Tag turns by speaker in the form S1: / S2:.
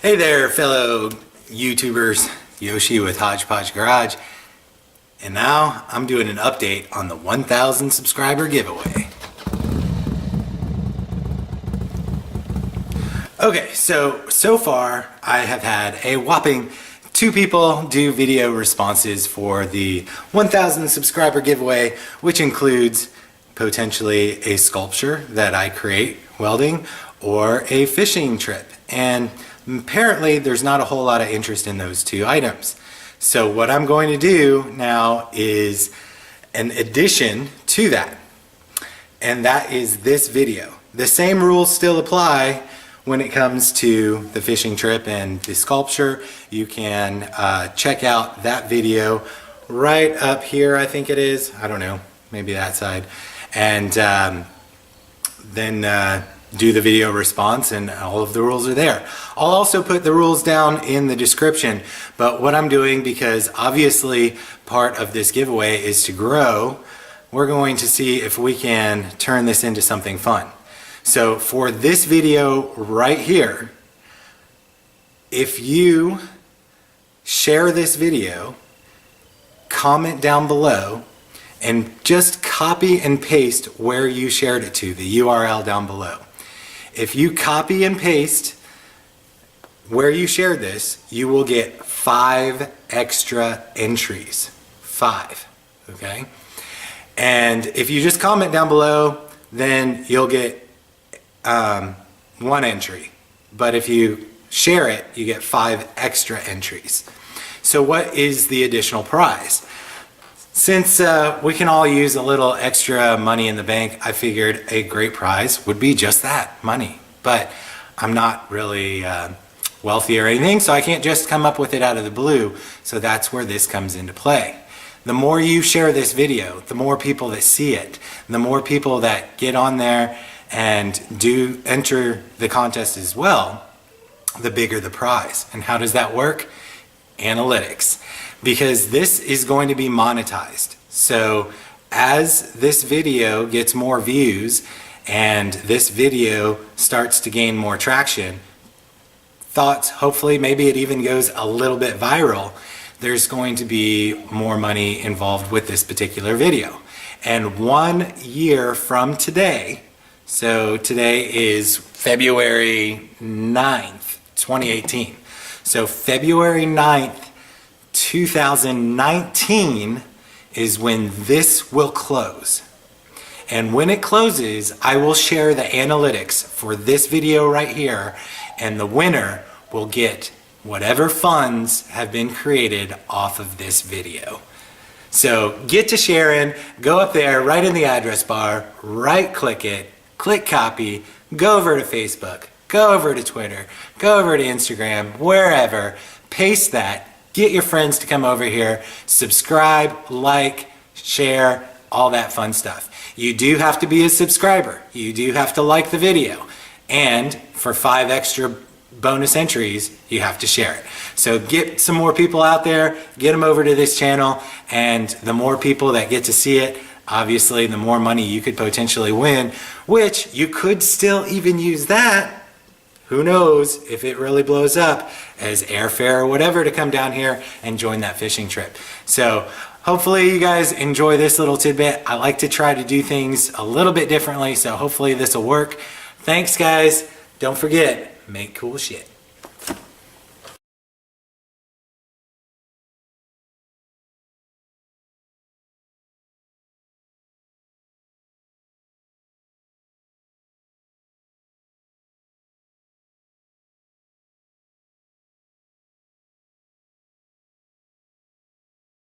S1: Hey there, fellow YouTubers. Yoshi with Hodge-Podge Garage. And now I'm doing an update on the 1,000 subscriber giveaway. Okay, so far I have had a whopping 2 people do video responses for the 1,000 subscriber giveaway, which includes potentially a sculpture that I create welding or a fishing trip. And apparently there's not a whole lot of interest in those 2 items. So what I'm going to do now is an addition to that, and that is this video. The same rules still apply when it comes to the fishing trip and the sculpture. You can check out that video right up here, I think it is. I don't know, maybe that side. And then do the video response, and all of the rules are there. I'll also put the rules down in the description, but what I'm doing, because obviously part of this giveaway is to grow, we're going to see if we can turn this into something fun. So for this video right here, if you share this video, comment down below, and just copy and paste where you shared it to, the URL down below. If you copy and paste where you shared this, you will get 5 extra entries. 5, okay? And if you just comment down below, then you'll get 1 entry. But if you share it, you get 5 extra entries. So what is the additional prize? Since we can all use a little extra money in the bank, I figured a great prize would be just that, money. But I'm not really wealthy or anything, so I can't just come up with it out of the blue. So that's where this comes into play. The more you share this video, the more people that see it, the more people that get on there and do enter the contest as well, the bigger the prize. And how does that work? Analytics. Because this is going to be monetized. So as this video gets more views and this video starts to gain more traction, hopefully maybe it even goes a little bit viral, there's going to be more money involved with this particular video. And 1 year from today, so today is February 9th, 2018. So February 9th, 2019 is when this will close. And when it closes, I will share the analytics for this video right here, and the winner will get whatever funds have been created off of this video. So get to sharing, go up there right in the address bar, right click it, click copy, go over to Facebook, go over to Twitter, go over to Instagram, wherever, paste that. Get your friends to come over here, subscribe, like, share, all that fun stuff. You do have to be a subscriber. You do have to like the video. And for 5 extra bonus entries, you have to share it. So get some more people out there, get them over to this channel, and the more people that get to see it, obviously the more money you could potentially win, which you could still even use that, who knows, if it really blows up, as airfare or whatever to come down here and join that fishing trip. So hopefully you guys enjoy this little tidbit. I like to try to do things a little bit differently, so hopefully this will work. Thanks guys. Don't forget, make cool shit.